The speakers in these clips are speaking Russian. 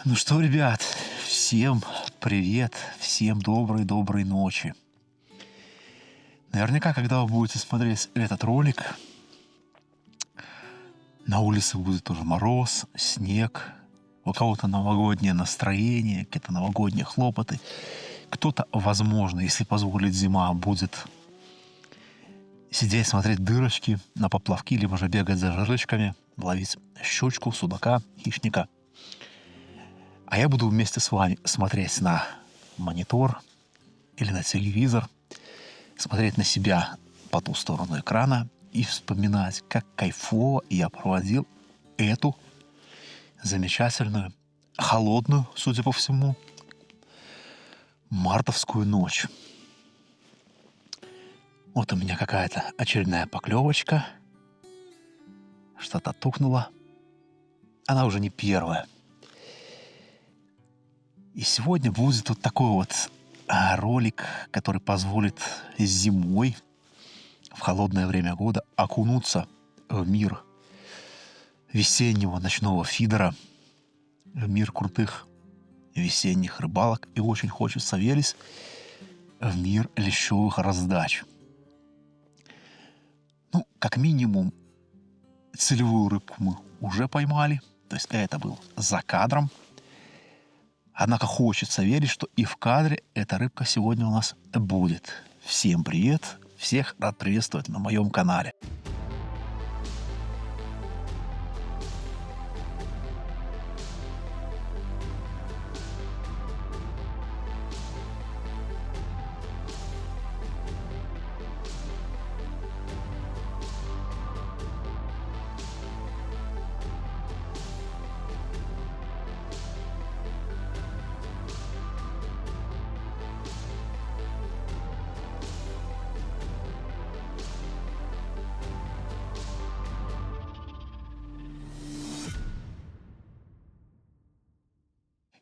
Ну что, ребят, всем привет, всем доброй ночи. Наверняка, когда вы будете смотреть этот ролик, на улице будет тоже мороз, снег, у кого-то новогоднее настроение, какие-то новогодние хлопоты. Кто-то, возможно, если позволит зима, будет сидеть, смотреть дырочки на поплавки, либо же бегать за жирочками, ловить щучку, судака, хищника. А я буду вместе с вами смотреть на монитор или на телевизор, смотреть на себя по ту сторону экрана и вспоминать, как кайфово я проводил эту замечательную, холодную, судя по всему, мартовскую ночь. Вот у меня какая-то очередная поклевочка. Что-то тухнуло. Она уже не первая. И сегодня будет вот такой вот ролик, который позволит зимой, в холодное время года, окунуться в мир весеннего ночного фидера, в мир крутых весенних рыбалок. И очень хочется верить в мир лещевых раздач. Ну, как минимум, целевую рыбку мы уже поймали. То есть это был за кадром. Однако хочется верить, что и в кадре эта рыбка сегодня у нас будет. Всем привет! Всех рад приветствовать на моем канале.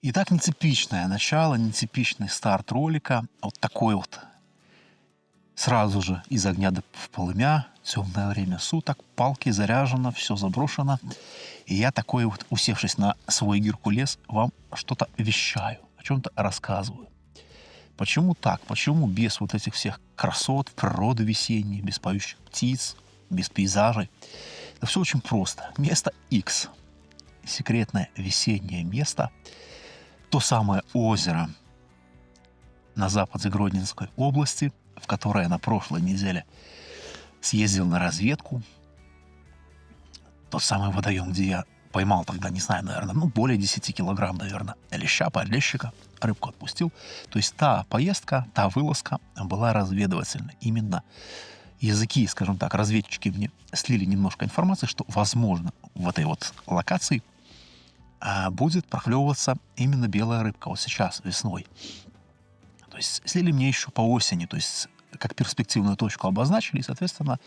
Итак, нетипичное начало, нетипичный старт ролика. Вот такой вот. Сразу же из огня в полымя, темное время суток, палки заряжено, все заброшено. И я такой вот, усевшись на свой Геркулес, вам что-то вещаю, о чем-то рассказываю. Почему так? Почему без вот этих всех красот, природы весенней, без поющих птиц, без пейзажей? Это все очень просто. Место X. Секретное весеннее место. То самое озеро на западе Гродненской области, в которое я на прошлой неделе съездил на разведку. Тот самый водоем, где я поймал тогда, не знаю, наверное, более 10 килограмм, наверное, леща, подлещика, рыбку отпустил. То есть та поездка, та вылазка была разведывательной. Именно языки, скажем так, разведчики мне слили немножко информации, что, возможно, в этой вот локации будет проклевываться именно белая рыбка вот сейчас, весной. То есть слили мне еще по осени, то есть как перспективную точку обозначили, и, соответственно,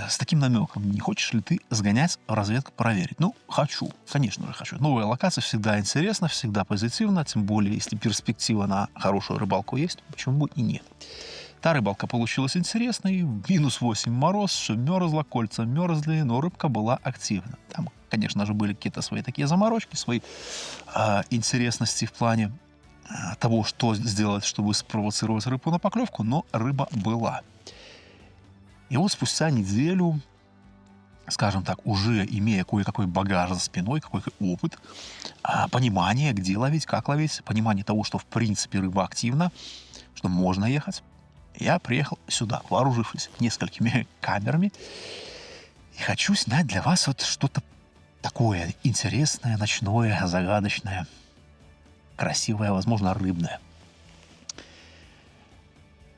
с таким намеком: не хочешь ли ты сгонять в разведку, проверить? Ну, хочу, конечно же хочу. Новая локация всегда интересна, всегда позитивна, тем более, если перспектива на хорошую рыбалку есть, почему бы и нет. Та рыбалка получилась интересной, минус 8 мороз, все мерзло, кольца мерзли, но рыбка была активна. Там, конечно же, были какие-то свои такие заморочки, свои интересности в плане того, что сделать, чтобы спровоцировать рыбу на поклевку, но рыба была. И вот спустя неделю, скажем так, уже имея кое-какой багаж за спиной, какой-то опыт, понимание, где ловить, как ловить, понимание того, что в принципе рыба активна, что можно ехать, я приехал сюда, вооружившись несколькими камерами, и хочу снять для вас вот что-то такое интересное, ночное, загадочное, красивое, возможно, рыбное.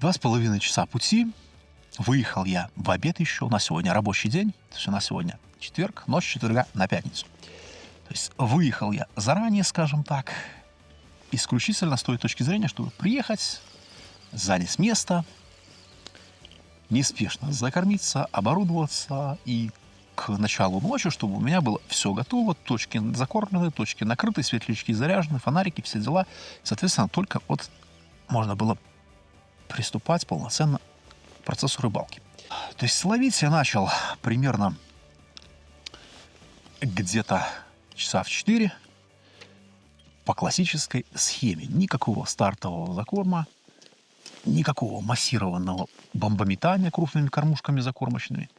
2,5 часа пути. Выехал я в обед еще. У нас сегодня рабочий день. То есть у нас сегодня четверг, ночь четверга на пятницу. То есть выехал я заранее, скажем так, исключительно с той точки зрения, чтобы приехать, занять место, неспешно закормиться, оборудоваться и к началу ночи, чтобы у меня было все готово, точки закормлены, точки накрыты, светлячки заряжены, фонарики, все дела. Соответственно, только вот можно было приступать полноценно к процессу рыбалки. То есть ловить я начал примерно где-то часа в 4. по классической схеме. Никакого стартового закорма, никакого массированного бомбометания крупными кормушками закормочными.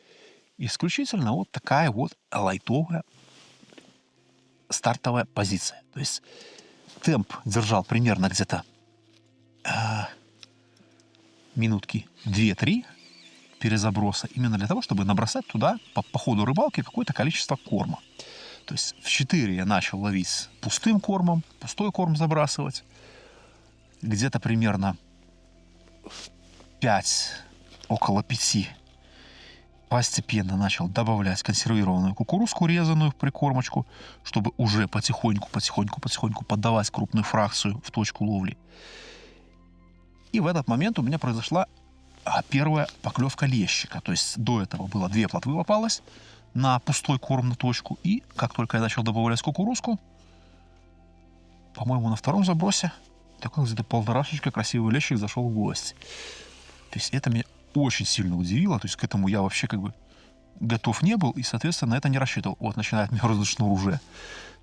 Исключительно вот такая вот лайтовая стартовая позиция. То есть темп держал примерно где-то минутки 2-3 перезаброса, именно для того, чтобы набросать туда по ходу рыбалки какое-то количество корма. То есть в 4 я начал ловить пустым кормом, пустой корм забрасывать. Где-то примерно в 5, около 5 постепенно начал добавлять консервированную кукурузку, резаную в прикормочку, чтобы уже потихоньку поддавать крупную фракцию в точку ловли. И в этот момент у меня произошла первая поклевка лещика. То есть до этого было 2 плотвы попалось на пустой корм на точку. И как только я начал добавлять кукурузку, по-моему, на втором забросе такой где-то полторашечка красивый лещик зашел в гости. То есть это меня очень сильно удивило. То есть к этому я вообще как бы готов не был и, соответственно, на это не рассчитывал. Вот начинает мерзнуть шнур уже.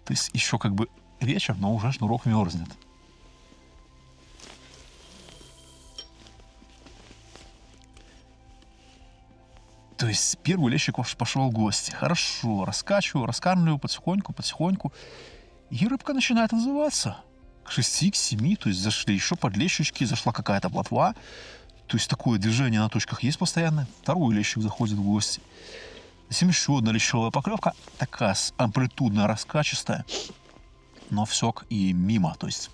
То есть еще как бы вечер, но уже шнурок мерзнет. То есть первый лещик пошел в гости. Хорошо, раскачиваю, раскармливаю потихоньку. И рыбка начинает отзываться. К 6, к 7, то есть зашли еще подлещички, зашла какая-то плотва. То есть такое движение на точках есть постоянно. Второй лещик заходит в гости. Затем еще одна лещевая поклевка. Такая амплитудная, раскачистая. Но всек и мимо, то есть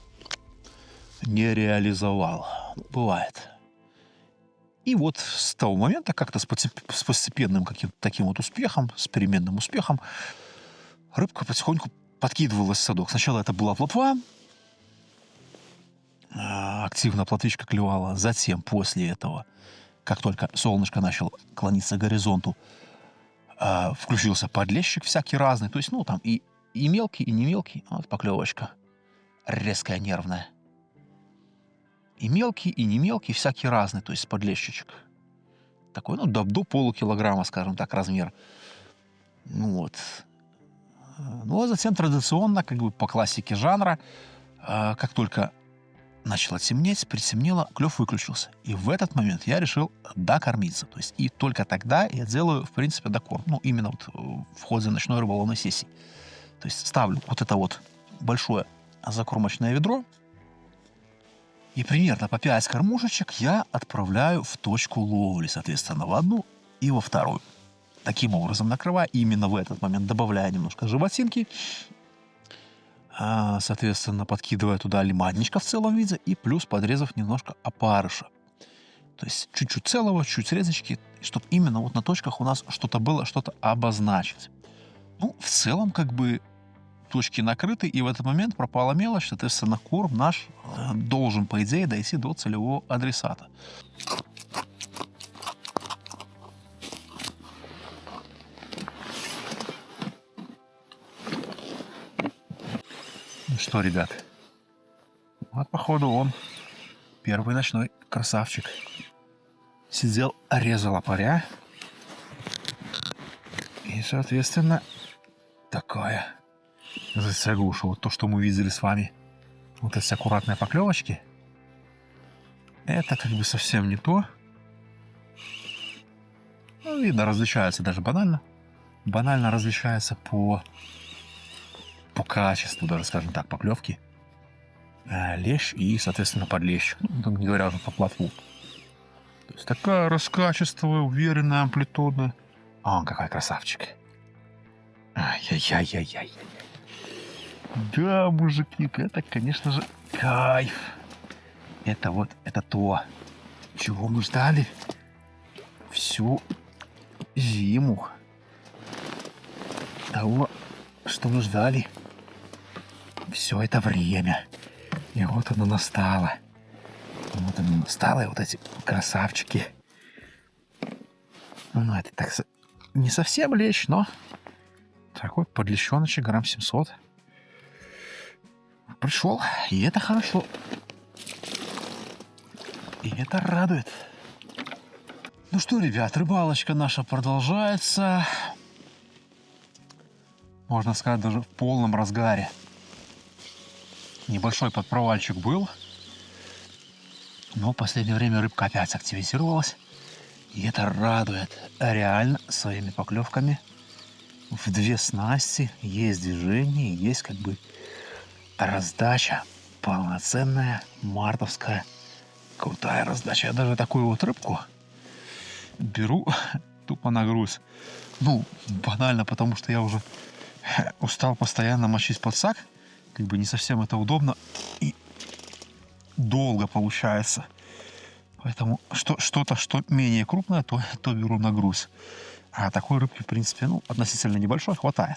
не реализовал. Бывает. И вот с того момента как-то с постепенным каким-то таким вот успехом, с переменным успехом, рыбка потихоньку подкидывалась в садок. Сначала это была плотва, активно плотвичка клевала. Затем, после этого, как только солнышко начало клониться к горизонту, включился подлещик всякий разный. То есть, ну, там и мелкий, и не мелкий. Вот поклевочка резкая, нервная. И мелкий, и не мелкий, всякий разный, то есть подлещичек. Такой, ну, до полукилограмма, скажем так, размер. Ну вот. Ну, а затем традиционно, как бы по классике жанра, как только начало темнеть, притемнело, клев выключился. И в этот момент я решил докормиться. То есть и только тогда я делаю, в принципе, докорм. Ну, именно вот в ходе ночной рыболовной сессии. То есть ставлю вот это вот большое закормочное ведро, и примерно по 5 кормушечек я отправляю в точку ловли, соответственно, в одну и во вторую. Таким образом, накрывая, именно в этот момент добавляя немножко животинки, соответственно, подкидывая туда лиманничка в целом виде и плюс подрезав немножко опарыша. То есть чуть-чуть целого, чуть срезочки, чтобы именно вот на точках у нас что-то было, что-то обозначить. Ну, в целом, как бы точки накрыты, и в этот момент пропала мелочь, соответственно, корм наш должен, по идее, дойти до целевого адресата. Ну что, ребят, вот, походу, он, первый ночной красавчик, сидел, резал опаря, и, соответственно, такая засягуша. Вот то, что мы видели с вами, вот эти аккуратные поклевочки, это как бы совсем не то. Ну, видно, различается даже банально. Банально различается по качеству, даже, скажем так, поклевки. Лещ и, соответственно, подлещ. Ну, не говоря уже по плотву. То есть такая раскачествовая, уверенная, амплитудная. А он какой красавчик. Ай-яй-яй-яй-яй. Да, мужики, это, конечно же, кайф. Это вот, это то, чего мы ждали всю зиму. Того, что мы ждали все это время. И вот оно настало. Вот оно настало, и вот эти красавчики. Ну, это так не совсем лещ, но такой подлещеночек, грамм 700. Пришел, и это хорошо. И это радует. Ну что, ребят, рыбалочка наша продолжается. Можно сказать, даже в полном разгаре. небольшой подпровальчик был. Но в последнее время рыбка опять активизировалась. И это радует. Реально своими поклевками в две снасти есть движение, есть как бы раздача. Полноценная, мартовская, крутая раздача. Я даже такую вот рыбку беру тупо на груз. Ну, банально, потому что я уже устал постоянно мочить подсак. Как бы не совсем это удобно. И долго получается. Поэтому что-то, что менее крупное, то беру на груз. А такой рыбки, в принципе, ну, относительно небольшой, хватает.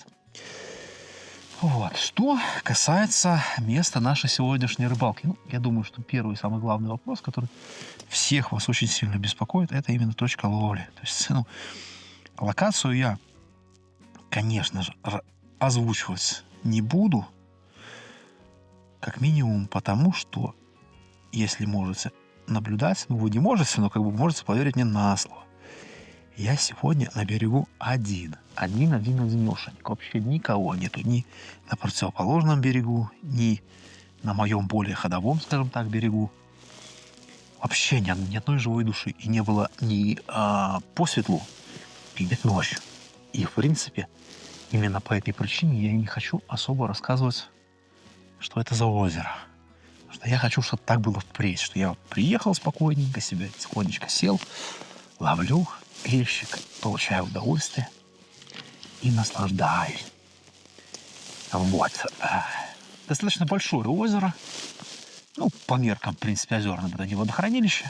Вот. Что касается места нашей сегодняшней рыбалки. Ну, я думаю, что первый самый главный вопрос, который всех вас очень сильно беспокоит, это именно точка ловли. То есть, ну, локацию я, конечно же, озвучивать не буду. Как минимум потому, что если можете наблюдать, ну, вы не можете, но как бы можете поверить мне на слово. Я сегодня на берегу один-одинешенек. Вообще никого нету ни на противоположном берегу, ни на моем более ходовом, скажем так, берегу. Вообще ни одной живой души. И не было ни по светлу, идет ночь. И, в принципе, именно по этой причине я и не хочу особо рассказывать, что это за озеро. Потому что я хочу, чтобы так было впредь, что я приехал спокойненько себе, тихонечко сел, ловлю клещик, получаю удовольствие и наслаждаюсь. Вот. Достаточно большое озеро. Ну, по меркам, в принципе, озерное, это не водохранилище.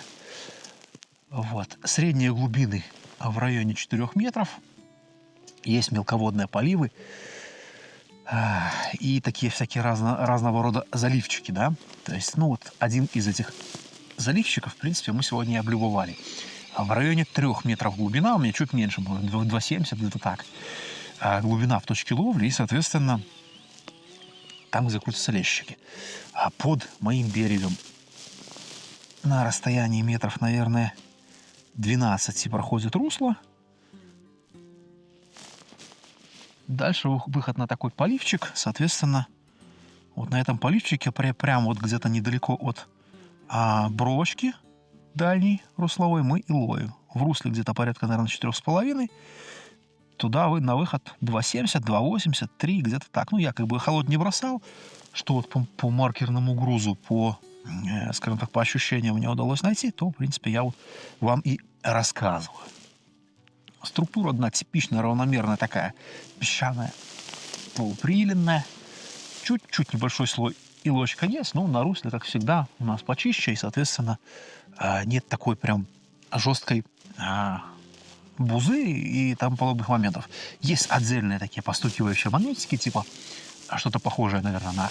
Вот. Средние глубины в районе 4 метров. Есть мелководные поливы. И такие всякие разного рода заливчики, да. То есть, ну, вот один из этих заливчиков, в принципе, мы сегодня и облюбовали. В районе 3 метров глубина, у меня чуть меньше, может, 2,70, где-то так. Глубина в точке ловли, и, соответственно, там, где крутятся лещики. А под моим берегом на расстоянии метров, наверное, 12 проходит русло. Дальше выход на такой поливчик. Соответственно, вот на этом поливчике, прямо вот где-то недалеко от бровочки дальней русловой, мы и ловим. В русле где-то порядка, наверное, 4,5. Туда на выход 2,70, 2,80, 3, где-то так. Ну, я как бы холод не бросал, что вот по маркерному грузу, скажем так, по ощущениям мне удалось найти, то, в принципе, я вот вам и рассказываю. Структура дна типичная, равномерная такая, песчаная, полуприленная. Чуть-чуть небольшой слой илочка есть, но на русле, как всегда, у нас почище, и, соответственно, нет такой прям жесткой бузы и там подобных моментов. Есть отдельные такие постукивающие моментики, типа что-то похожее, наверное, на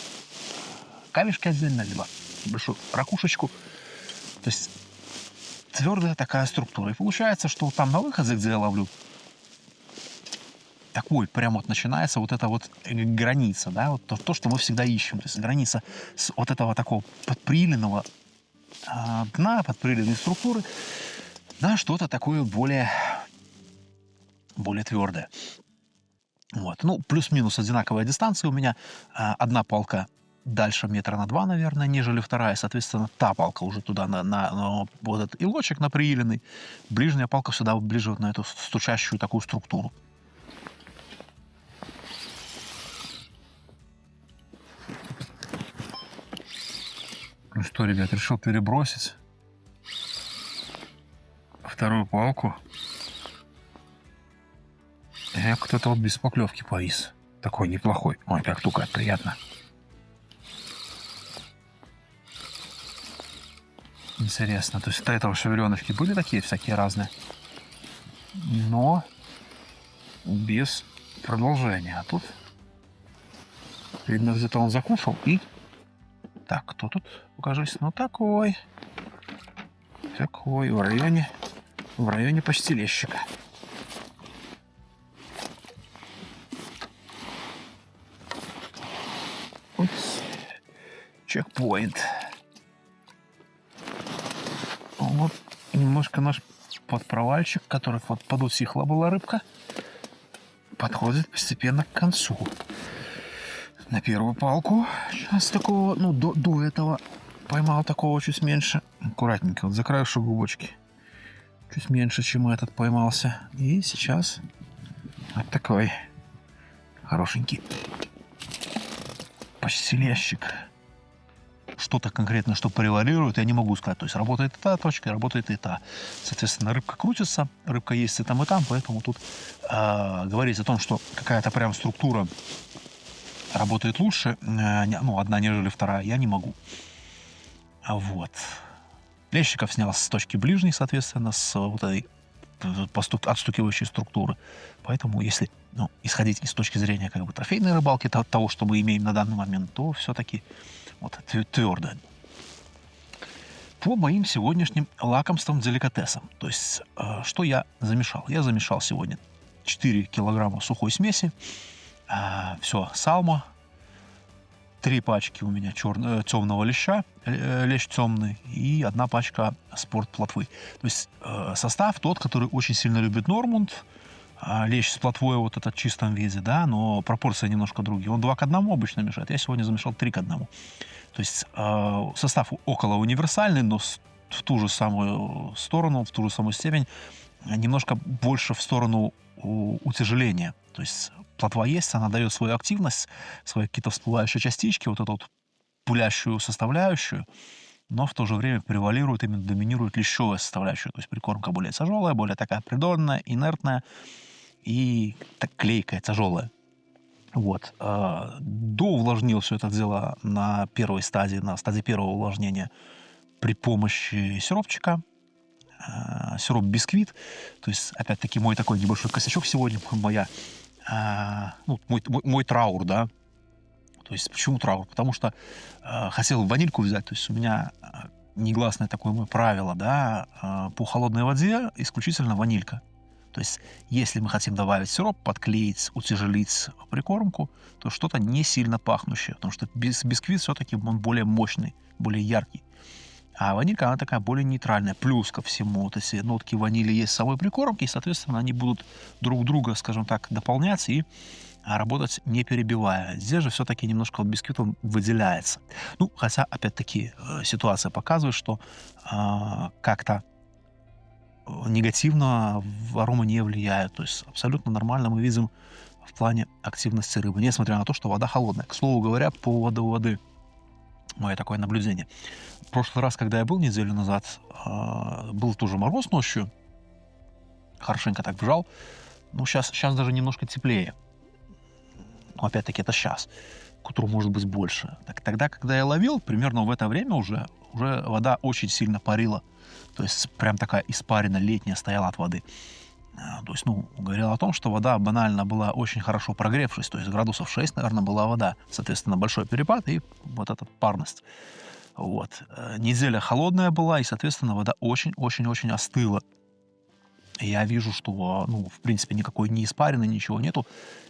камешки отдельно, либо большую ракушечку. То есть твердая такая структура. И получается, что там на выходе, где я ловлю, такой прям вот начинается вот эта вот граница, да, вот то, что мы всегда ищем. То есть граница с вот этого такого подприленного дна, подприленной структуры на что-то такое более твердое. Вот. Ну, плюс-минус одинаковая дистанция у меня. Одна палка дальше метра на 2, наверное, нежели вторая. Соответственно, та палка уже туда на вот этот илочек на прииленный. Ближняя палка сюда ближе вот на эту стучащую такую структуру. Ну что, ребят, решил перебросить вторую палку. Кто-то вот без поклевки повис. Такой неплохой. Ой, как тука, приятно. Интересно. То есть до этого шевеленочки были такие всякие разные, но без продолжения. А тут, видно, где-то он закушал и... Так, кто тут? Покажись. Ну, такой в районе почти лещика. Чекпоинт. Вот немножко наш подпровальчик, который вот подутихла была рыбка, подходит постепенно к концу. на первую палку. Сейчас такого, ну, до этого поймал такого чуть меньше. Аккуратненько, вот за краешек губочки. Чуть меньше, чем этот поймался. И сейчас вот такой хорошенький почти лещик. Что-то конкретно, что превалирует, я не могу сказать. То есть работает и та точка, и работает и та. Соответственно, рыбка крутится, рыбка есть и там, поэтому тут говорить о том, что какая-то прям структура работает лучше, ну, одна, нежели вторая, я не могу. Вот. Лещиков снял с точки ближней, соответственно, с вот этой отстукивающей структуры. Поэтому, если исходить из точки зрения как бы трофейной рыбалки, того, что мы имеем на данный момент, то все-таки вот твердо. По моим сегодняшним лакомствам, деликатесам. То есть, что я замешал? Я замешал сегодня 4 килограмма сухой смеси. Все, салмо. 3 пачки у меня темного леща, лещ темный, и 1 пачка спорт-плотвы. То есть состав тот, который очень сильно любит Нормунд. Лещ с плотвой вот этот в чистом виде, да, но пропорции немножко другие. Он 2 к 1 обычно мешает. Я сегодня замешал 3 к 1. То есть состав около универсальный, но в ту же самую сторону, в ту же самую степень, немножко больше в сторону утяжеления. То есть плотва есть, она дает свою активность, свои какие-то всплывающие частички, вот эту вот пулящую составляющую, но в то же время превалирует, именно доминирует лещевая составляющая. То есть прикормка более тяжелая, более такая придонная, инертная и так клейкая, тяжелая. Вот. Доувлажнил все это дело на первой стадии, на стадии первого увлажнения при помощи сиропчика. Сироп бисквит. То есть, опять-таки, мой такой небольшой косячок сегодня, мой траур, да. То есть, почему траур? Потому что хотел ванильку взять. То есть, у меня негласное такое мое правило, да, по холодной воде исключительно ванилька. То есть, если мы хотим добавить сироп, подклеить, утяжелить прикормку, то что-то не сильно пахнущее, потому что бисквит все-таки он более мощный, более яркий. А ванилька, она такая более нейтральная. Плюс ко всему, вот эти нотки ванили есть в самой прикормке, и, соответственно, они будут друг друга, скажем так, дополняться и работать не перебивая. Здесь же все-таки немножко бисквит он выделяется. Ну, хотя, опять-таки, ситуация показывает, что как-то негативно в арома не влияют. То есть абсолютно нормально мы видим в плане активности рыбы, несмотря на то, что вода холодная. К слову говоря, по поводу воды. Мое такое наблюдение. В прошлый раз, когда я был неделю назад, был тоже мороз ночью. Хорошенько так вжал. Ну, сейчас даже немножко теплее. Но опять-таки это сейчас. К утру может быть больше. Так, тогда, когда я ловил, примерно в это время уже вода очень сильно парила. То есть прям такая испарина летняя стояла от воды. То есть, говорила о том, что вода банально была очень хорошо прогревшись. То есть градусов 6, наверное, была вода. Соответственно, большой перепад и вот эта парность. Вот. Неделя холодная была, и, соответственно, вода очень-очень-очень остыла. Я вижу, что, в принципе, никакой ни испарины, ничего нету.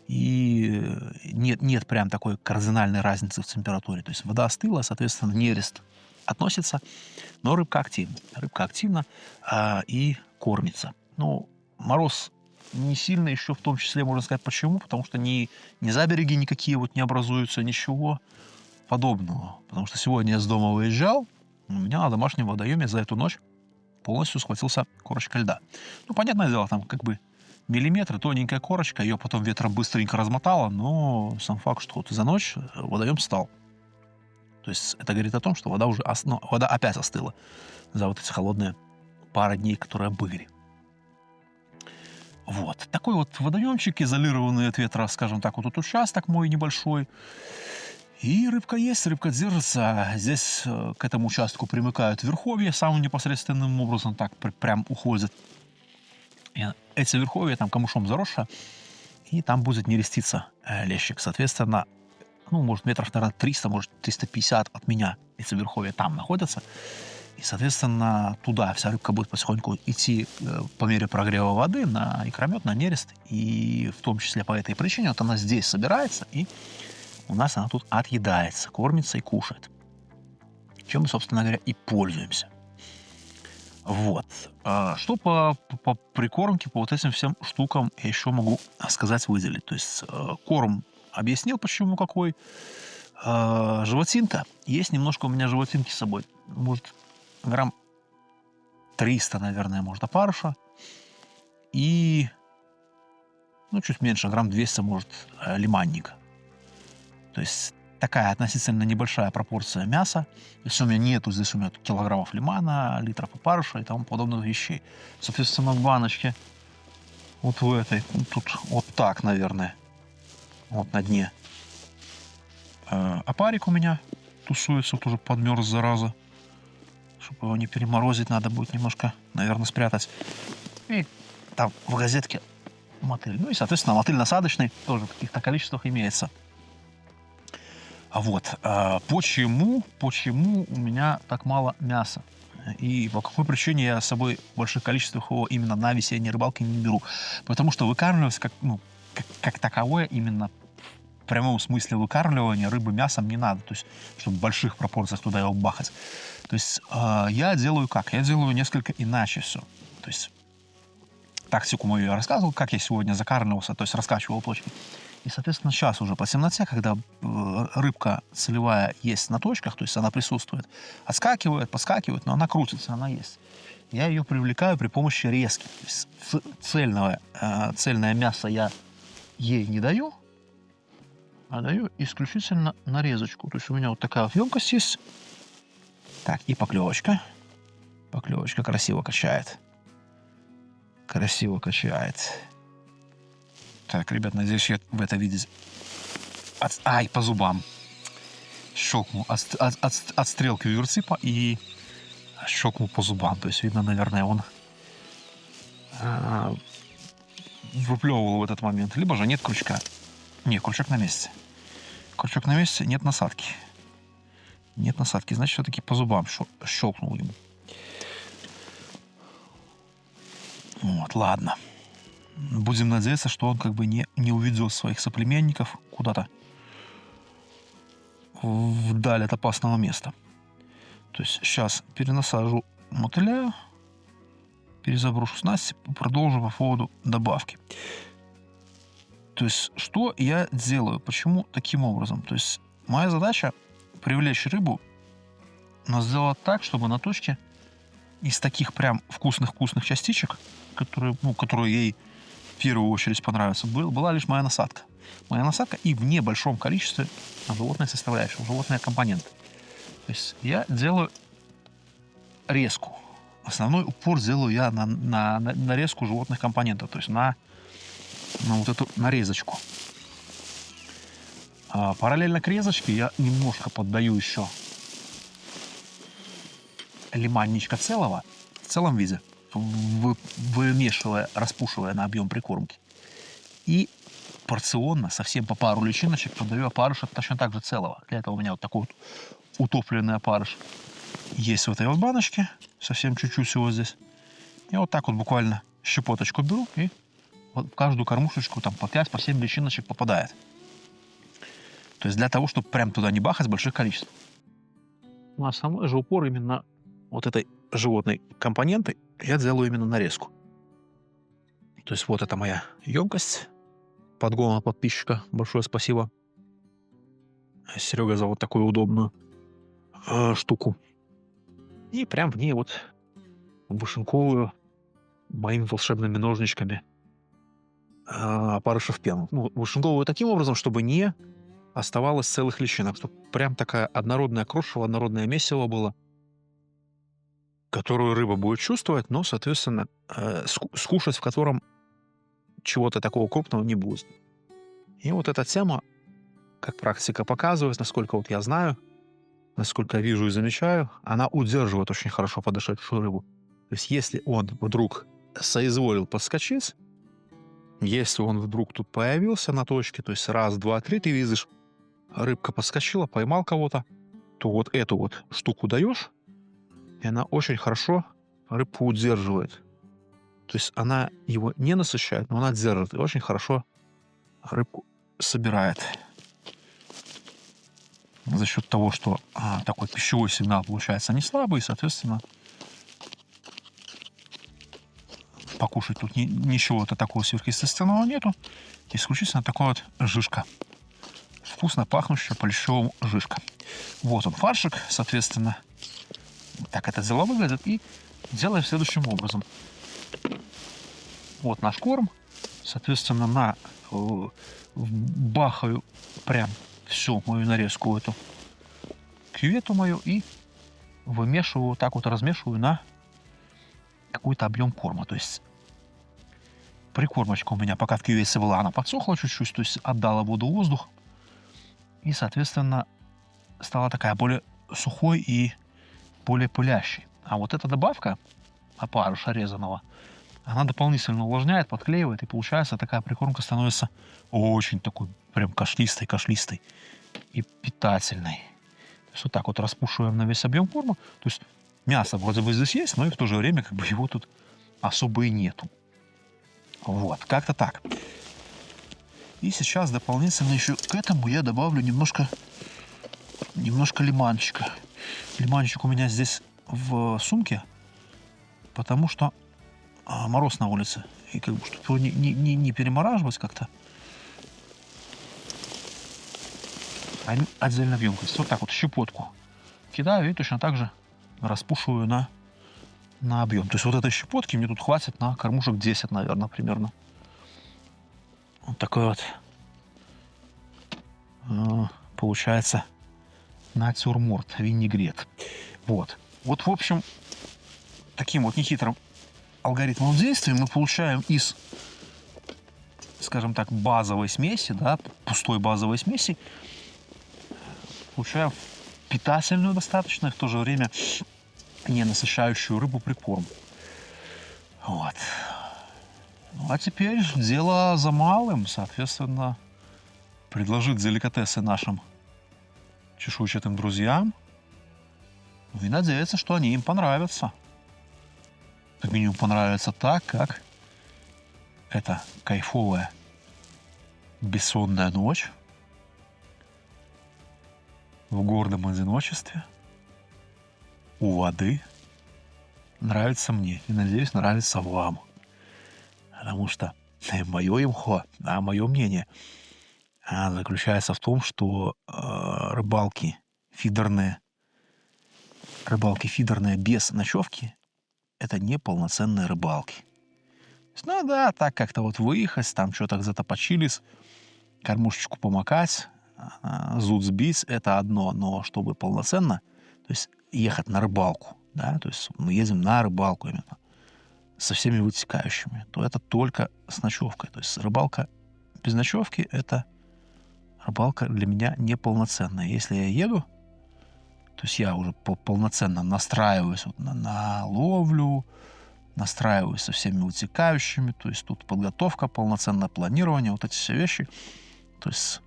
И нет прям такой кардинальной разницы в температуре. То есть вода остыла, соответственно, нерест относится, но рыбка активна. Рыбка активна и кормится. Мороз не сильно еще, в том числе, можно сказать, почему. Потому что ни забереги никакие вот не образуются, ничего подобного. Потому что сегодня я с дома выезжал, у меня на домашнем водоеме за эту ночь полностью схватился корочка льда. Понятное дело, там как бы миллиметры, тоненькая корочка, ее потом ветром быстренько размотало, но сам факт, что вот за ночь водоем стал. То есть это говорит о том, что вода уже вода опять остыла за вот эти холодные пары дней, которые были. Вот. Такой вот водоемчик, изолированный от ветра, скажем так, вот этот участок мой небольшой. И рыбка есть, рыбка держится. Здесь к этому участку примыкают верховья, самым непосредственным образом так прям уходят. И эти верховья там камышом заросшие, и там будет нереститься лещик. Соответственно, может, метров, наверное, 300, может, 350 от меня эти верховья там находятся. И, соответственно, туда вся рыбка будет потихоньку идти по мере прогрева воды на икромет, на нерест. И в том числе по этой причине вот она здесь собирается, и у нас она тут отъедается, кормится и кушает. Чем мы, собственно говоря, и пользуемся. Вот. Что по прикормке, по вот этим всем штукам я еще могу сказать, выделить. То есть корм объяснил, почему какой. Животинка. Есть немножко у меня животинки с собой. Может, грамм 300, наверное, может, опарыша. И, ну, чуть меньше, грамм 200, может, лиманника. То есть такая относительно небольшая пропорция мяса. То есть у меня нету здесь килограммов лимана, литров опарыша и тому подобных вещей. Соответственно, в баночке вот в этой, тут вот так, наверное, вот на дне. Опарик у меня тусуется, вот уже подмерз, зараза. Чтобы его не переморозить, надо будет немножко, наверное, спрятать. И там в розетке мотыль. Ну и, соответственно, мотыль насадочный тоже в каких-то количествах имеется. А вот, почему у меня так мало мяса? И по какой причине я с собой в больших количествах его именно на весенней рыбалке не беру? Потому что выкармливать как таковое, именно в прямом смысле выкармливания рыбы мясом не надо. То есть, чтобы в больших пропорциях туда его бахать. То есть, я делаю как? Я делаю несколько иначе все. То есть, тактику мою я рассказывал, как я сегодня закармливался, то есть раскачивал точки. И, соответственно, сейчас уже по темноте, когда рыбка целевая есть на точках, то есть она присутствует, отскакивает, подскакивает, но она крутится, она есть. Я ее привлекаю при помощи резки. То есть цельное мясо я ей не даю, а даю исключительно нарезочку. То есть у меня вот такая вот емкость есть. Так, и поклевочка. Поклевочка красиво качает. Красиво качает. Так, ребят, надеюсь, я в это видеть. Ай, по зубам. Щелкнул от стрелки виверципа и щелкнул по зубам. То есть, видно, наверное, он выплевывал в этот момент. Либо же нет крючка. Не, крючок на месте. Крючок на месте, нет насадки. Нет насадки, значит, все-таки по зубам щелкнул ему. Вот, ладно. Будем надеяться, что он как бы не уведет своих соплеменников куда-то вдаль от опасного места. То есть сейчас перенасажу мотыля, перезаброшу снасть, продолжу по поводу добавки. То есть что я делаю? Почему таким образом? То есть моя задача привлечь рыбу, но сделать так, чтобы на точке из таких прям вкусных частичек, которые ей в первую очередь понравятся, была лишь моя насадка. Моя насадка и в небольшом количестве животной составляющей, животные компоненты. То есть я делаю резку. Основной упор делаю я на нарезку животных компонентов, то есть на вот эту нарезочку. Параллельно к резочке я немножко поддаю еще лиманничка целого, в целом виде, вымешивая, распушивая на объем прикормки. И порционно, совсем по пару личиночек, подаю опарыша точно так же целого. Для этого у меня вот такой вот утопленный опарыш есть в этой вот баночке. Совсем чуть-чуть всего здесь. И вот так вот буквально щепоточку беру, и вот в каждую кормушечку там по 5, по 7 личиночек попадает. То есть для того, чтобы прям туда не бахать в больших количествах. Ну, основной же упор именно вот этой животной компоненты я делаю именно нарезку. То есть вот это моя емкость подгона подписчика. Большое спасибо, Серега, за вот такую удобную штуку. И прям в ней вот вышинковываю моими волшебными ножничками опарыша в пену. Ну, вышинковываю таким образом, чтобы не оставалось целых личинок, чтобы прям такая однородная крошево, однородное месиво было, которую рыба будет чувствовать, но, соответственно, скушать в котором чего-то такого крупного не будет. И вот эта тема, как практика показывает, насколько вот я знаю, насколько я вижу и замечаю, она удерживает очень хорошо подошедшую рыбу. То есть если он вдруг соизволил подскочить, если он вдруг тут появился на точке, то есть раз, два, три, ты видишь, рыбка подскочила, поймал кого-то, то вот эту вот штуку даешь, и она очень хорошо рыбку удерживает. То есть она его не насыщает, но она держит и очень хорошо рыбку собирает. За счет того, что такой пищевой сигнал получается не слабый, и, соответственно, покушать тут ничего-то такого сверхъестественного нету. Исключительно такая вот жишка. вкусно пахнущая по лещевому жишка. Вот он фаршик, соответственно. Так это дело выглядит. И делаем следующим образом. Вот наш корм. Соответственно, бахаю прям всю мою нарезку эту кювету мою и вымешиваю, вот так вот размешиваю на какой-то объем корма. То есть прикормочка у меня пока в кювете была, она подсохла чуть-чуть, то есть отдала воду, воздух. И, соответственно, стала такая более сухой и более пылящей. А вот эта добавка опарыша резаного, она дополнительно увлажняет, подклеивает, и получается такая прикормка становится очень такой прям кашлистой и питательной. То есть вот так вот распушиваем на весь объем корма. То есть мясо вроде бы здесь есть, но и в то же время как бы его тут особо и нету. Вот, как-то так. И сейчас дополнительно еще к этому я добавлю немножко лиманчика. Лиманчик у меня здесь в сумке, потому что мороз на улице. И как бы, чтобы его не перемораживать как-то, отдельно в емкость. Вот так вот щепотку кидаю и точно так же распушиваю на объем. То есть вот этой щепотки мне тут хватит на кормушек 10, наверное, примерно. Вот такой вот получается натюрморт, винегрет. Вот. Вот, в общем, таким вот нехитрым алгоритмом действия мы получаем из, скажем так, базовой смеси, да, пустой базовой смеси, получаем питательную достаточно, в то же время не насыщающую рыбу прикорм. Вот. Ну, а теперь дело за малым, соответственно, предложить деликатесы нашим чешуйчатым друзьям и надеяться, что они им понравятся. Как минимум понравится так, как эта кайфовая бессонная ночь в гордом одиночестве у воды нравится мне и, надеюсь, нравится вам. Потому что мое имхо, мое мнение заключается в том, что рыбалки фидерные без ночевки — это не полноценные рыбалки. Ну да, так как-то вот выехать, там что-то где-то почились, кормушечку помакать, зуд сбить — это одно, но чтобы полноценно, то есть ехать на рыбалку, да, то есть мы едем на рыбалку именно, со всеми вытекающими, то это только с ночевкой. То есть рыбалка без ночевки — это рыбалка для меня неполноценная. Если я еду, то есть я уже полноценно настраиваюсь вот на ловлю, настраиваюсь со всеми вытекающими, то есть тут подготовка, полноценное планирование, вот эти все вещи. То есть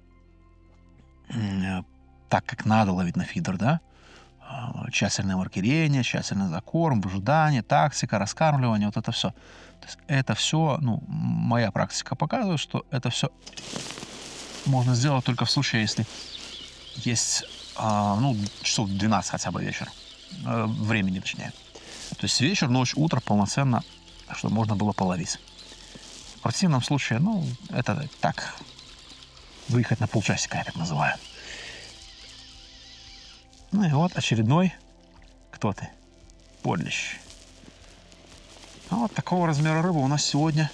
так, как надо ловить на фидер, да, тщательное маркирование, тщательный закорм, выжидание, тактика, раскармливание, вот это все. То есть это все, ну, моя практика показывает, что это все можно сделать только в случае, если есть, ну, часов 12 хотя бы вечер, времени точнее. То есть вечер, ночь, утро полноценно, чтобы можно было половить. В противном случае, ну, это так, выехать на полчасика, я так называю. Ну и вот очередной, кто ты? Подлещ. А вот такого размера рыба у нас сегодня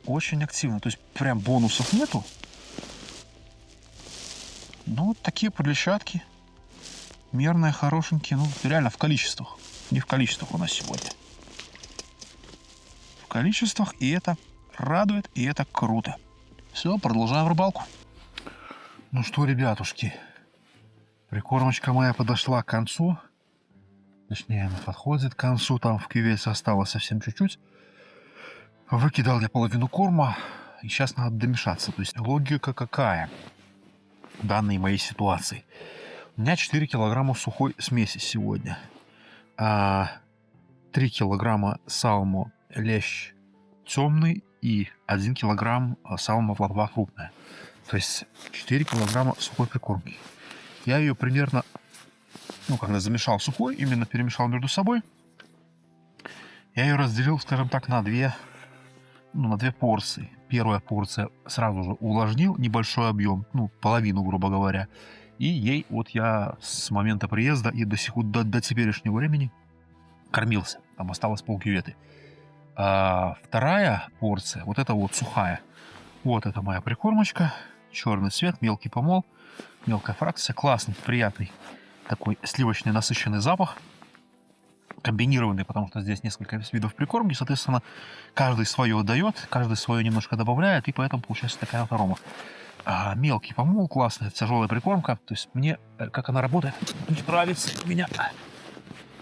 очень активно. То есть прям бонусов нету. Ну вот такие подлещатки. Мерные, хорошенькие. Ну реально в количествах. Не в количествах у нас сегодня. В количествах, и это радует, и это круто. Все, продолжаем рыбалку. Ну что, ребятушки, прикормочка моя подошла к концу. Точнее, она подходит к концу. Там в кювете осталось совсем чуть-чуть. Выкидал я половину корма. И сейчас надо домешаться. То есть логика какая в данной моей ситуации? У меня 4 килограмма сухой смеси сегодня. 3 килограмма салмо лещ темный и 1 килограмм салмо плотва крупная. То есть 4 килограмма сухой прикормки. Я ее примерно, ну, когда замешал сухой, именно перемешал между собой, я ее разделил, скажем так, на ну, на 2 порции. Первая порция сразу же увлажнил небольшой объем, ну, половину, грубо говоря. И ей вот я с момента приезда и до теперешнего времени кормился. Там осталось полкюветы. А вторая порция, вот это вот сухая. Вот это моя прикормочка. Черный цвет, мелкий помол, мелкая фракция. Классный, приятный такой сливочный насыщенный запах. Комбинированный, потому что здесь несколько видов прикормки. Соответственно, каждый свое дает, каждый свое немножко добавляет. И поэтому получается такая вот арома. Мелкий помол, классная, тяжелая прикормка. То есть мне, как она работает, нравится. Меня,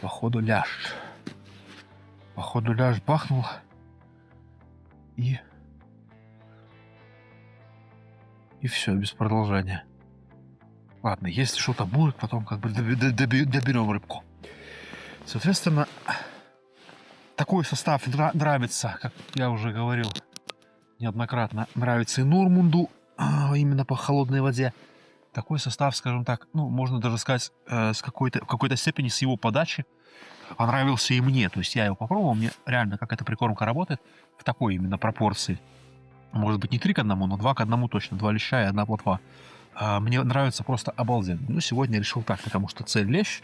походу, ляж. Походу, ляж бахнул. И все, без продолжения. Ладно, если что-то будет, потом как бы доберем рыбку. Соответственно, такой состав нравится, как я уже говорил неоднократно, нравится и Нормунду, именно по холодной воде. Такой состав, скажем так, ну, можно даже сказать, в какой-то степени с его подачи понравился и мне. То есть я его попробовал, мне реально как эта прикормка работает в такой именно пропорции. Может быть, не 3 к 1, но 2 к 1 точно. 2 леща и 1 плотва. Мне нравится просто обалденно. Ну, сегодня решил так, потому что цель лещ.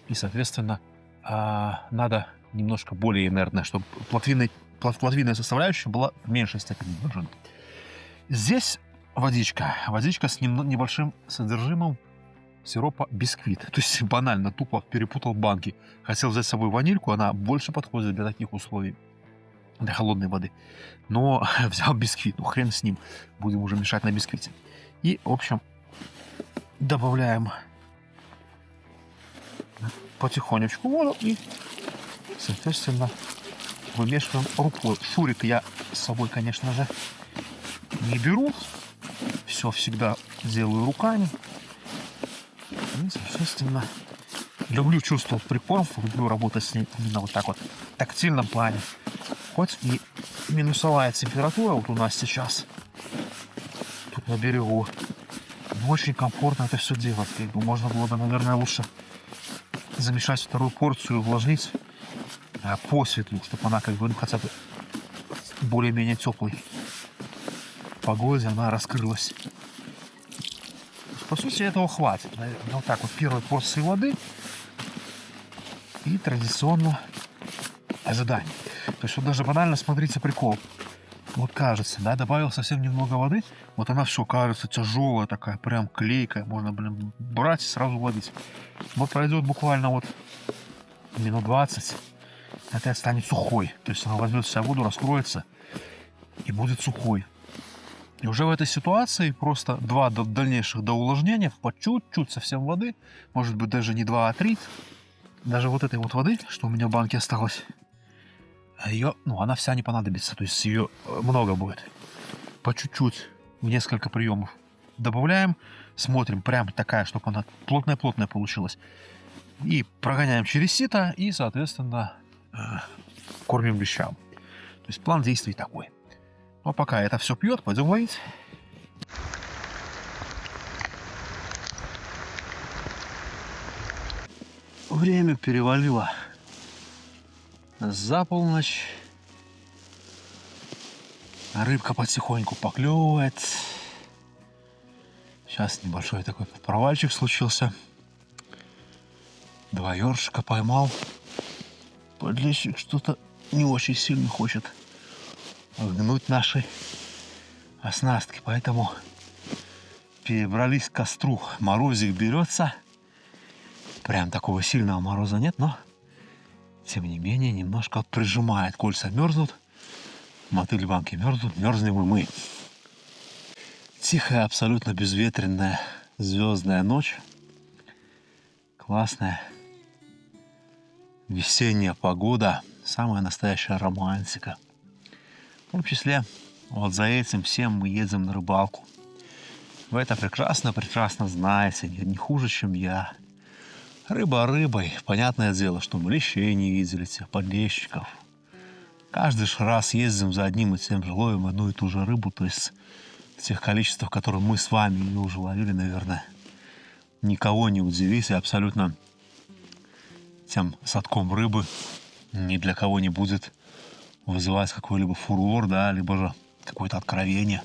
И, соответственно, надо немножко более инертное, чтобы плотвинная составляющая была в меньшей степени выражена. Здесь водичка. Водичка с небольшим содержимым сиропа бисквит. То есть банально, тупо перепутал банки. Хотел взять с собой ванильку, она больше подходит для таких условий, для холодной воды. Но взял бисквит, ну хрен с ним. Будем уже мешать на бисквите. И, в общем, добавляем потихонечку воду и, соответственно, вымешиваем рукой. Шурик я с собой, конечно же, не беру. Все всегда делаю руками. И, соответственно, люблю чувствовать прикормку, люблю работать с ней именно вот так вот в тактильном плане. Хоть и минусовая температура вот у нас сейчас тут на берегу, но очень комфортно это все делать. Можно было бы, наверное, лучше замешать вторую порцию, увлажнить по светлу, чтобы она как бы, ну, хотя бы более-менее теплой погоде она раскрылась. По сути, этого хватит. Наверное, вот так вот первой порции воды и традиционно ожидание. То есть вот даже банально, смотрите, прикол. Вот кажется, да, добавил совсем немного воды, вот она все кажется тяжелая такая, прям клейкая, можно, блин, брать и сразу ловить. Вот пройдет буквально вот минут 20, опять станет сухой. То есть она возьмет в себя воду, раскроется и будет сухой. И уже в этой ситуации просто 2 дальнейших до увлажнения, по чуть-чуть совсем воды, может быть даже не 2, а 3. Даже вот этой вот воды, что у меня в банке осталось, ее, ну, она вся не понадобится, то есть ее много будет. По чуть-чуть, в несколько приемов добавляем, смотрим, прям такая, чтобы она плотная-плотная получилась. И прогоняем через сито, и, соответственно, кормим лещам. То есть план действий такой. Но пока это все пьет, пойдем ловить. Время перевалило за полночь. Рыбка потихоньку поклевывает. Сейчас небольшой такой провальчик случился. 2 ёршика поймал. Подлещик что-то не очень сильно хочет гнуть наши оснастки, поэтому перебрались к костру. Морозик берется. Прям такого сильного мороза нет, но тем не менее немножко прижимает. Кольца мерзнут, мотыли банки мерзнут, мерзнем и мы. Тихая, абсолютно безветренная звездная ночь. Классная весенняя погода. Самая настоящая романтика. В том числе вот за этим всем мы едем на рыбалку. Вы это прекрасно знаете, не хуже, чем я. Рыба рыбой. Понятное дело, что мы лещей не видели, тех подлещиков. Каждый раз ездим за одним и тем же, ловим одну и ту же рыбу. То есть в тех количествах, которые мы с вами ее уже ловили, наверное, никого не удивить. И абсолютно тем садком рыбы ни для кого не будет вызывать какой-либо фурор, да, либо же какое-то откровение.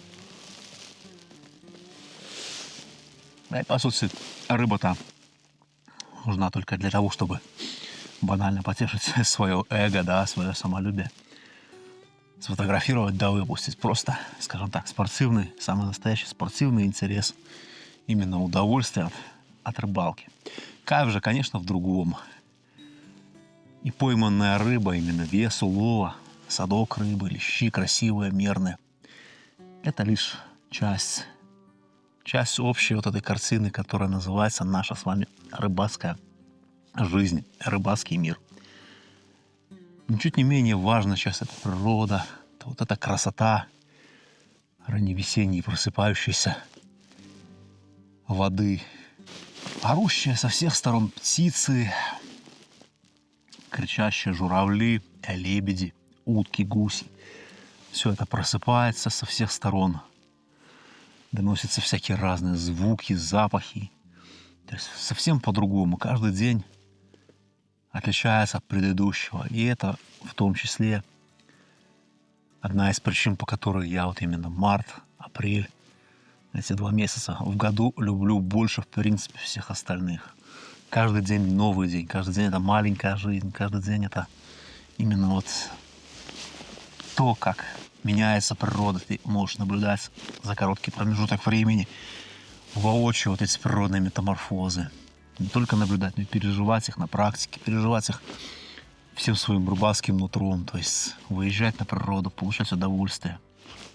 Да и, по сути, рыба-то нужна только для того, чтобы банально потешить свое эго, да, свое самолюбие. Сфотографировать, да выпустить. Просто, скажем так, спортивный, самый настоящий спортивный интерес. Именно удовольствие от рыбалки. Кайф же, конечно, в другом. И пойманная рыба, именно вес улова, садок рыбы, лещи красивые, мерные. Это лишь часть общей вот этой картины, которая называется наша с вами рыбацкая жизнь, рыбацкий мир. Ничуть не менее важная часть — это природа, это вот эта красота ранневесенней просыпающейся воды, орущие со всех сторон птицы, кричащие журавли, лебеди, утки, гуси. Все это просыпается со всех сторон. Доносятся всякие разные звуки, запахи. То есть совсем по-другому. Каждый день отличается от предыдущего. И это в том числе одна из причин, по которой я вот именно март, апрель, эти 2 месяца в году люблю больше, в принципе, всех остальных. Каждый день новый день. Каждый день это маленькая жизнь. Каждый день это именно вот то, как меняется природа. Ты можешь наблюдать за короткий промежуток времени воочию вот эти природные метаморфозы. Не только наблюдать, но и переживать их на практике, переживать их всем своим рыбацким нутром. То есть выезжать на природу, получать удовольствие,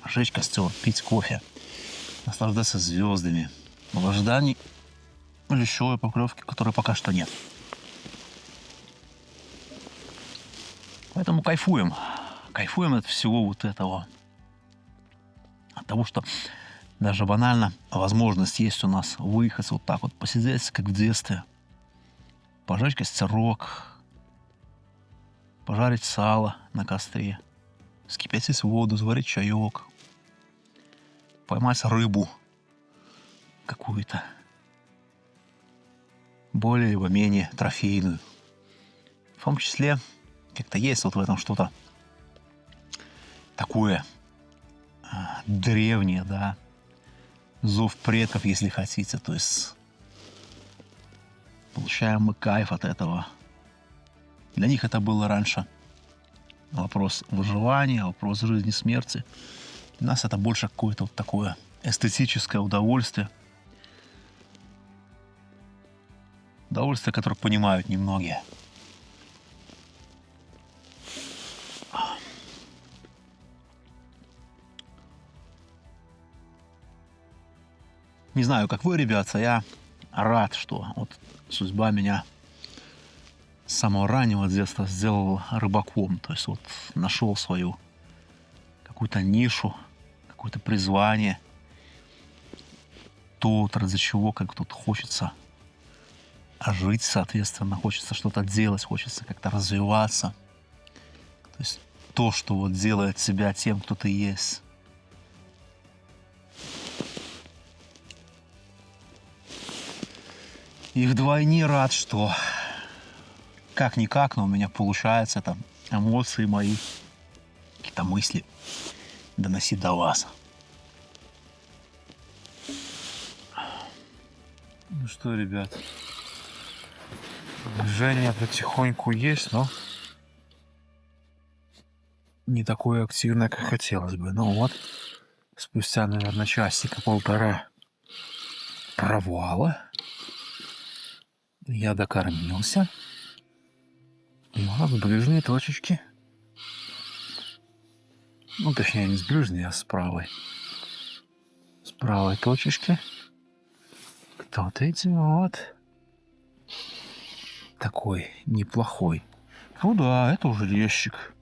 жечь костер, пить кофе, наслаждаться звездами в ожидании лещевой поклевки, которой пока что нет. Поэтому кайфуем. Кайфуем от всего вот этого. От того, что даже банально возможность есть у нас выехать вот так вот, посидеть, как в детстве, пожечь костерок, пожарить сало на костре, вскипятить воду, заварить чаек, поймать рыбу какую-то, более либо менее трофейную. В том числе как-то есть вот в этом что-то такое древнее, да, зов предков, если хотите. То есть получаем мы кайф от этого. Для них это было раньше вопрос выживания, вопрос жизни, смерти. Для нас это больше какое-то вот такое эстетическое удовольствие. Удовольствие, которое понимают немногие. Не знаю, как вы, ребята, я рад, что вот судьба меня с самого раннего детства сделала рыбаком. То есть вот нашел свою какую-то нишу, какое-то призвание. То, ради чего как тут хочется жить, соответственно, хочется что-то делать, хочется как-то развиваться. То есть то, что вот делает тебя тем, кто ты есть. И вдвойне рад, что как-никак, но у меня получается там эмоции мои, какие-то мысли доносить до вас. Ну что, ребят, движение потихоньку есть, но не такое активное, как хотелось бы. Ну вот, спустя, наверное, часика-полтора провала я докормился. И вот с ближней точечки. Ну, точнее, не с ближней, а с правой. С правой точечки кто-то идет. Такой неплохой. Ну да, это уже лещик.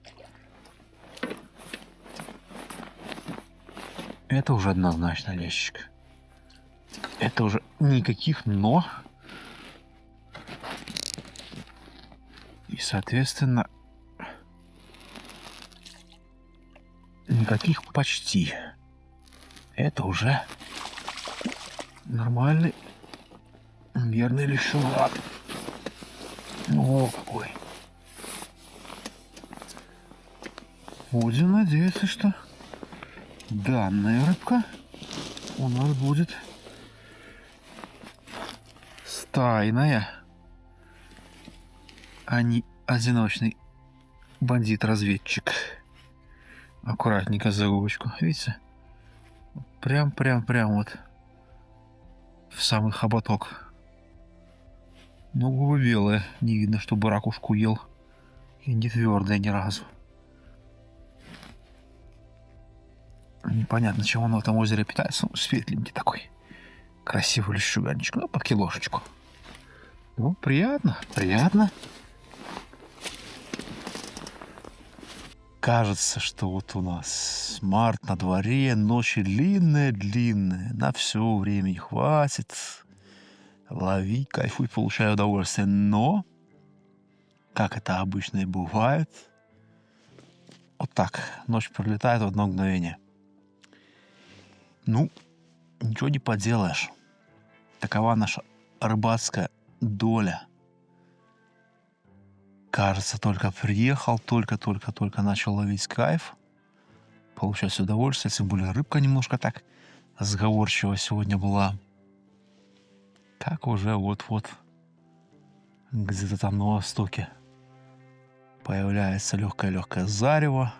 Это уже однозначно лещик. Это уже никаких «но». И, соответственно, никаких «почти». Это уже нормальный, верный лещеват. О, какой. Будем надеяться, что данная рыбка у нас будет стайная, а не одиночный бандит-разведчик. Аккуратненько за губочку, видите? Прям вот в самый хоботок. Ну, губы белые, не видно, чтобы ракушку ел. И не твердая ни разу. Непонятно, чем он в этом озере питается. Ну, светленький такой. Красивый лещуганчик. Ну, по килошечку. Ну, приятно, приятно. Кажется, что вот у нас март на дворе, ночи длинные-длинные. На все времени хватит. Лови, кайфуй, получай удовольствие. Но, как это обычно и бывает, вот так, ночь пролетает в одно мгновение. Ну, ничего не поделаешь. Такова наша рыбацкая доля. Кажется, только приехал, только начал ловить кайф, получать удовольствие. Тем более рыбка немножко так сговорчива сегодня была. Как уже вот-вот где-то там на востоке появляется легкое зарево.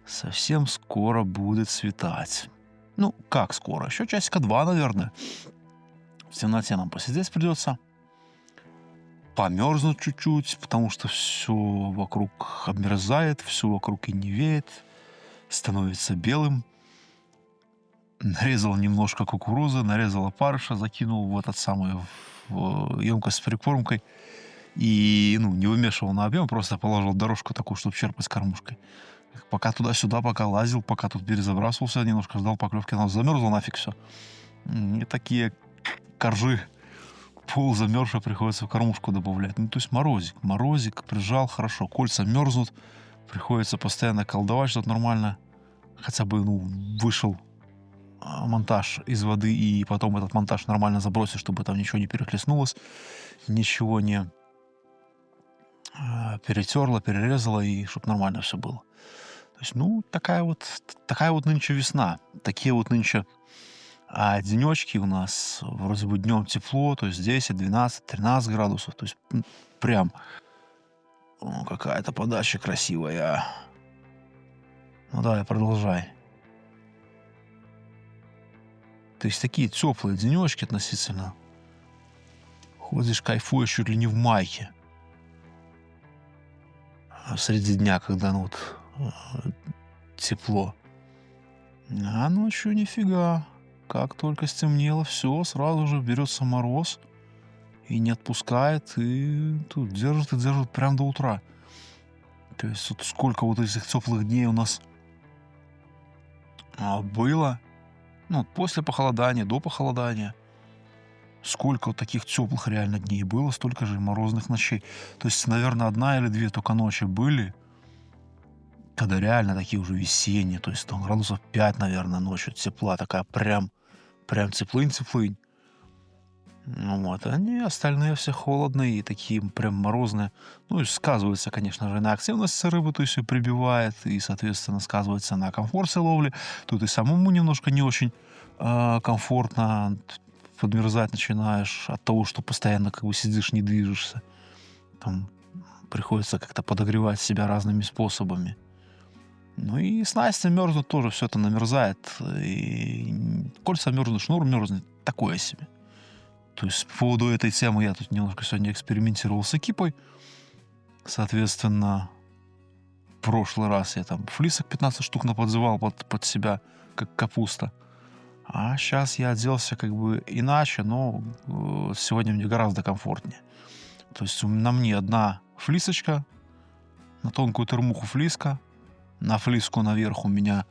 Совсем скоро будет светать. Ну, как скоро? Еще часика 2, наверное. В темноте нам посидеть придется. Померзнуть чуть-чуть, потому что все вокруг обмерзает, все вокруг иневеет, становится белым. Нарезал немножко кукурузы, нарезал опарыша, закинул в этот самый в емкость с прикормкой. И, не вымешивал на объем, просто положил дорожку такую, чтобы черпать кормушкой. Пока туда-сюда, пока лазил, пока тут перезабрасывался, немножко ждал поклевки, она замерзла нафиг все. И такие коржи полузамерзшие приходится в кормушку добавлять. Ну, то есть морозик прижал, хорошо, кольца мерзнут, приходится постоянно колдовать, чтобы нормально хотя бы, вышел монтаж из воды, и потом этот монтаж нормально забросить, чтобы там ничего не перехлестнулось, ничего не перетерло, перерезало, и чтобы нормально все было. То есть, такая вот нынче весна. Такие вот нынче денечки у нас. Вроде бы днем тепло, то есть 10, 12, 13 градусов. То есть прям какая-то подача красивая. Ну давай, продолжай. То есть такие теплые денечки относительно. Ходишь, кайфуешь чуть ли не в майке. Среди дня, когда тепло. А ночью нифига. Как только стемнело, все, сразу же берется мороз и не отпускает, и тут держит прям до утра. То есть вот сколько вот этих теплых дней у нас было, после похолодания, до похолодания. Сколько вот таких теплых реально дней было, столько же и морозных ночей. То есть, наверное, 1 или 2 только ночи были, когда реально такие уже весенние, то есть там градусов 5, наверное, ночью тепла, такая прям теплынь. Они остальные все холодные и такие прям морозные. И сказывается, конечно же, на активности рыбы, то есть ее прибивает, и, соответственно, сказывается на комфорте ловли. Тут и самому немножко не очень комфортно, подмерзать начинаешь от того, что постоянно как бы сидишь, не движешься. Там приходится как-то подогревать себя разными способами. И снасти мерзнут тоже, все это намерзает. И кольца мерзнут, шнур мерзнет, такое себе. То есть по поводу этой темы я тут немножко сегодня экспериментировал с экипой. Соответственно, в прошлый раз я там флисок 15 штук наподзывал под себя, как капуста. А сейчас я оделся как бы иначе, но сегодня мне гораздо комфортнее. То есть на мне одна флисочка, на тонкую термуху флиска, на флиску наверх у меня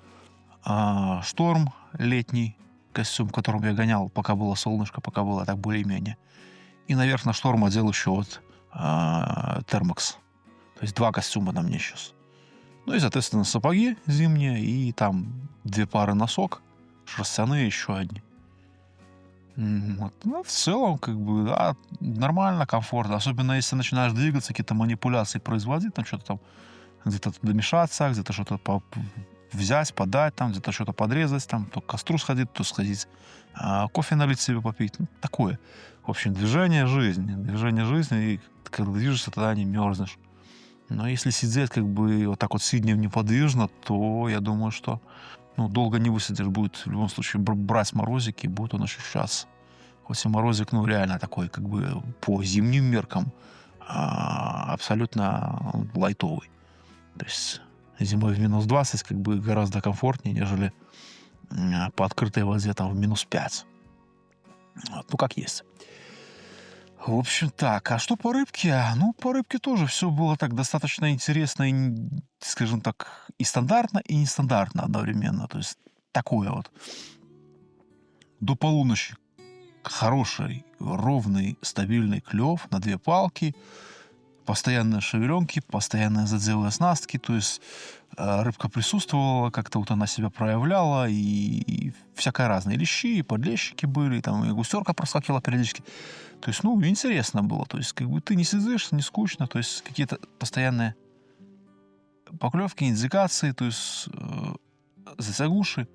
шторм летний, костюм, в котором я гонял, пока было солнышко, пока было так более-менее. И наверх на шторм одел еще вот термокс. То есть 2 костюма на мне сейчас. И, соответственно, сапоги зимние и там 2 пары носок, шерстяные еще одни. В целом, как бы, да, нормально, комфортно. Особенно, если начинаешь двигаться, какие-то манипуляции производить, там что-то там где-то домешаться, где-то что-то взять, подать, там где-то что-то подрезать, там то к костру сходить, то сходить, кофе налить себе попить. Ну, такое. В общем, движение жизни, и когда движешься, тогда не мерзнешь. Но если сидеть как бы вот так вот сиднем неподвижно, то я думаю, что долго не высидишь. Будет в любом случае брать морозики, будет он ощущаться. Хоть и морозик, реально такой, как бы по зимним меркам, абсолютно лайтовый. То есть зимой в минус 20 как бы гораздо комфортнее, нежели по открытой воде там в минус 5. Вот, как есть. В общем, так. А что по рыбке? По рыбке тоже все было так достаточно интересно и, скажем так, и стандартно, и нестандартно одновременно. То есть такое вот. До полуночи хороший, ровный, стабильный клев на 2 палки, постоянные шевеленки, постоянные заделы оснастки. То есть рыбка присутствовала, как-то вот она себя проявляла, и всякое разное. И лещи, и подлещики были, там и густерка проскакивала периодически. То есть, интересно было. То есть, как бы ты не сидишь, не скучно. То есть, какие-то постоянные поклевки, индикации, то есть, затягуши,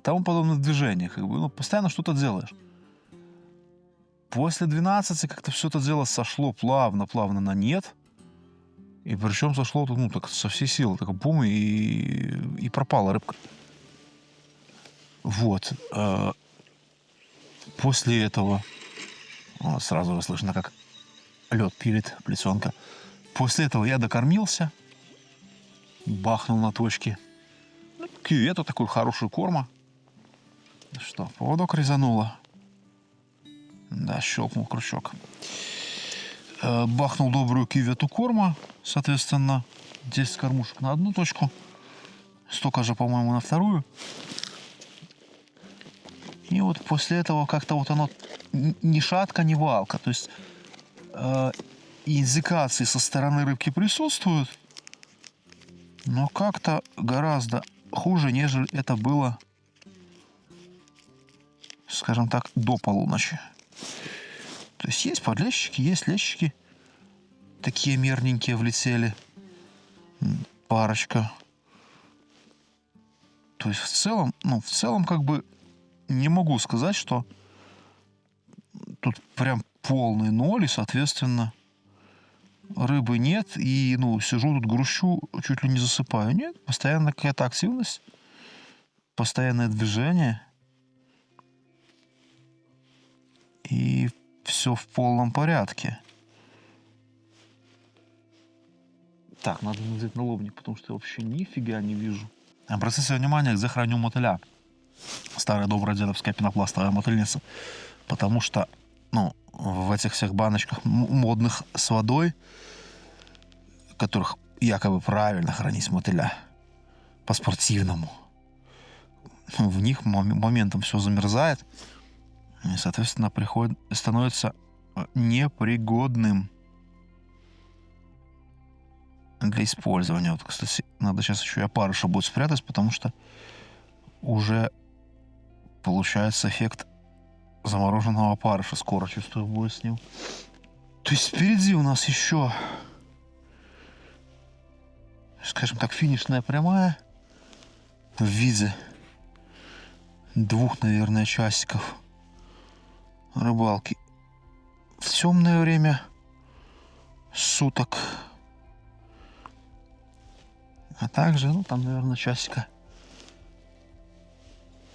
тому подобное движение. Как бы, постоянно что-то делаешь. После 12 как-то все это дело сошло плавно на нет. И причем сошло так со всей силы. Так бум, и пропала рыбка. Вот. После этого сразу слышно, как лед пилит плетенка. После этого я докормился, бахнул на точке кювету, такую хорошую корма. Что, поводок резануло. Да, щелкнул крючок. Бахнул добрую кювету корма, соответственно, 10 кормушек на одну точку. Столько же, по-моему, на вторую. И вот после этого как-то вот оно ни шатка, ни валка. То есть индикации со стороны рыбки присутствуют, но как-то гораздо хуже, нежели это было, скажем так, до полуночи. То есть подлещики, есть лещики. Такие мерненькие влетели. Парочка. То есть в целом как бы не могу сказать, что тут прям полный ноль, и, соответственно, рыбы нет, и, сижу тут, грущу, чуть ли не засыпаю. Нет, постоянно какая-то активность, постоянное движение, и все в полном порядке. Так, надо надеть налобник, потому что я вообще нифига не вижу. Обратите внимание, где храню мотыля. Старая добрая дедовская пенопластовая мотыльница. Потому что, в этих всех баночках модных с водой, в которых якобы правильно хранить мотыля, по-спортивному, в них моментом все замерзает, и, соответственно, становится непригодным для использования. Вот, кстати, надо сейчас еще и опарыша будет спрятать, потому что уже получается эффект замороженного опарыша. Скоро, чувствую, будет с ним. То есть впереди у нас еще, скажем так, финишная прямая в виде 2, наверное, часиков рыбалки в темное время суток. А также, там, наверное, часика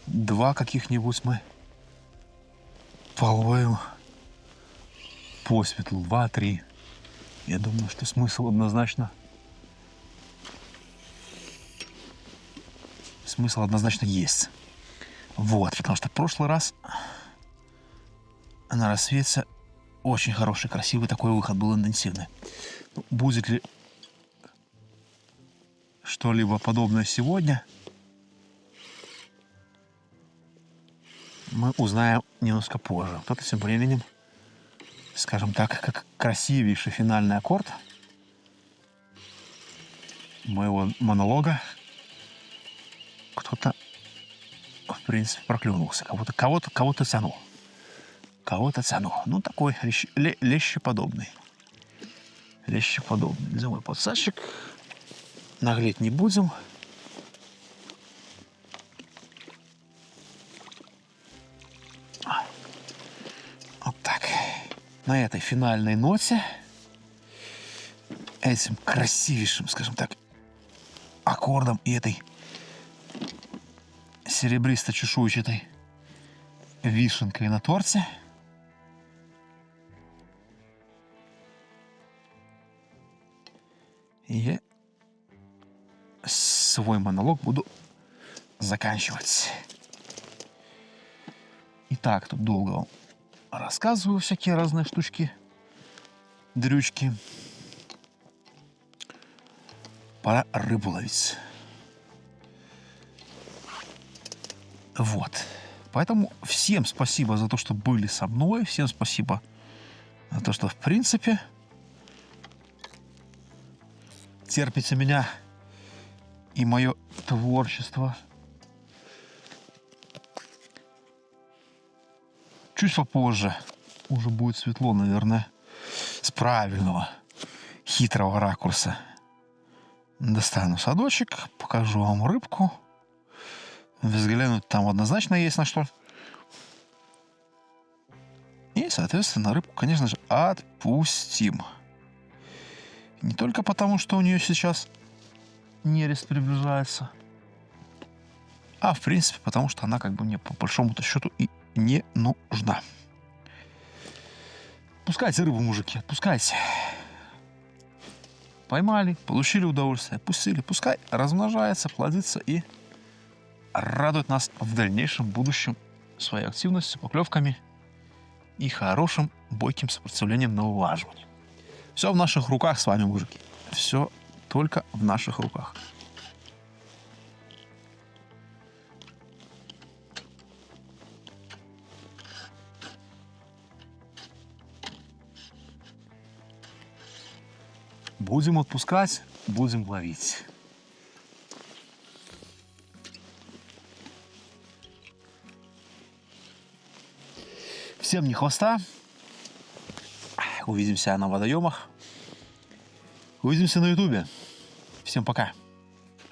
2 каких-нибудь мы половим по светлу. 2-3. Я думаю, что смысл однозначно есть. Вот, потому что в прошлый раз на рассвете очень хороший, красивый такой выход был, интенсивный. Будет ли что-либо подобное сегодня, мы узнаем немножко позже. Вот это тем временем, скажем так, как красивейший финальный аккорд моего монолога, кто-то, в принципе, проклюнулся. Кого-то тянул. Такой лещеподобный. Где мой подсадчик? наглеть не будем. Вот так. На этой финальной ноте, этим красивейшим, скажем так, аккордом и этой серебристо-чешуйчатой вишенкой на торте я свой монолог буду заканчивать. Итак, тут долго вам рассказываю всякие разные штучки, дрючки. Пора рыбу ловить. Вот. Поэтому всем спасибо за то, что были со мной. Всем спасибо за то, что в принципе терпите меня и мое творчество. Чуть попозже уже будет светло, наверное, с правильного хитрого ракурса. Достану садочек, покажу вам рыбку. Взглянуть там однозначно есть на что. И, соответственно, рыбку, конечно же, отпустим. Не только потому, что у нее сейчас нерест приближается, а в принципе потому, что она как бы мне по большому-то счету и не нужна. Пускайте рыбу, мужики, отпускайте. Поймали, получили удовольствие, пустили. Пускай размножается, плодится и радует нас в дальнейшем будущем своей активностью, поклевками и хорошим бойким сопротивлением на улаживание. Все в наших руках с вами, мужики. Все только в наших руках. Будем отпускать, будем ловить. Всем не хвоста. Увидимся на водоемах. Увидимся на ютубе. Всем пока.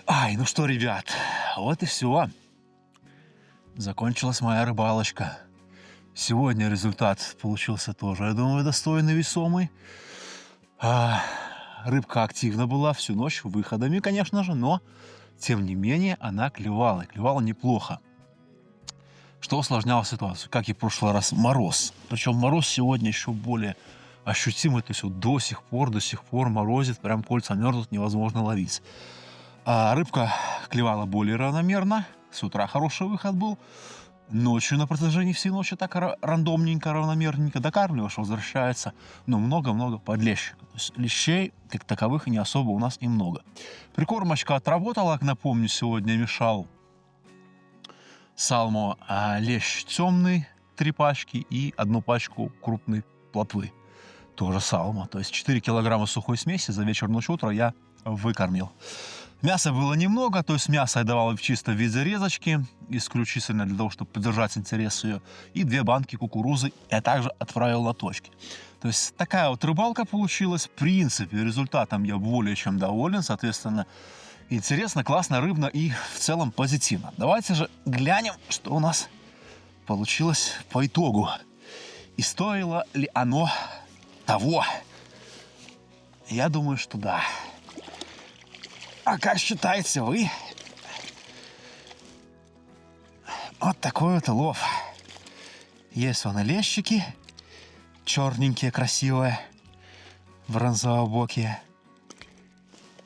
Ай, ну что, ребят, вот и все. Закончилась моя рыбалочка. Сегодня результат получился тоже, я думаю, достойный, весомый. Рыбка активна была всю ночь, выходами, конечно же, но, тем не менее, она клевала. Клевала неплохо. Что усложняло ситуацию? Как и в прошлый раз, мороз. Причем мороз сегодня еще более ощутимый. То есть вот до сих пор морозит, прям кольца мерзнут, невозможно ловить. А рыбка клевала более равномерно. С утра хороший выход был. Ночью на протяжении всей ночи так рандомненько, равномерненько докармливаешь, возвращается. Но много-много подлещиков. То есть лещей, как таковых, не особо у нас и много. Прикормочка отработала. Напомню, сегодня мешал салмо лещ темный 3 пачки и 1 пачку крупной плотвы. Тоже салмо. То есть 4 килограмма сухой смеси за вечер-ночь утро я выкормил. Мяса было немного, то есть мясо я давал в чисто виде резочки, исключительно для того, чтобы поддержать интерес ее. И 2 банки кукурузы я также отправил на точки. То есть такая вот рыбалка получилась. В принципе, результатом я более чем доволен. Соответственно, интересно, классно, рыбно и в целом позитивно. Давайте же глянем, что у нас получилось по итогу. И стоило ли оно того? Я думаю, что да. А как считаете вы? Вот такой вот улов. Есть вон и лещики. Черненькие, красивые. Бронзово-бокие.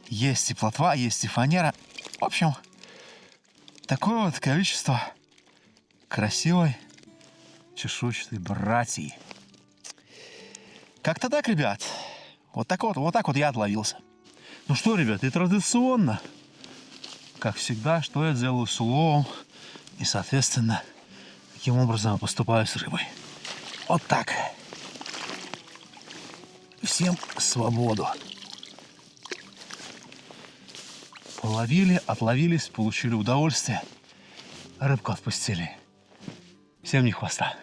Есть и плотва, есть и фанера. В общем, такое вот количество красивой чешуйчатой братьи. Как-то так, ребят. Вот так вот я отловился. Ну что, ребят, и традиционно, как всегда, что я делаю с уловом и, соответственно, каким образом я поступаю с рыбой. Вот так. Всем свободу. Половили, отловились, получили удовольствие. Рыбку отпустили. Всем не хвоста.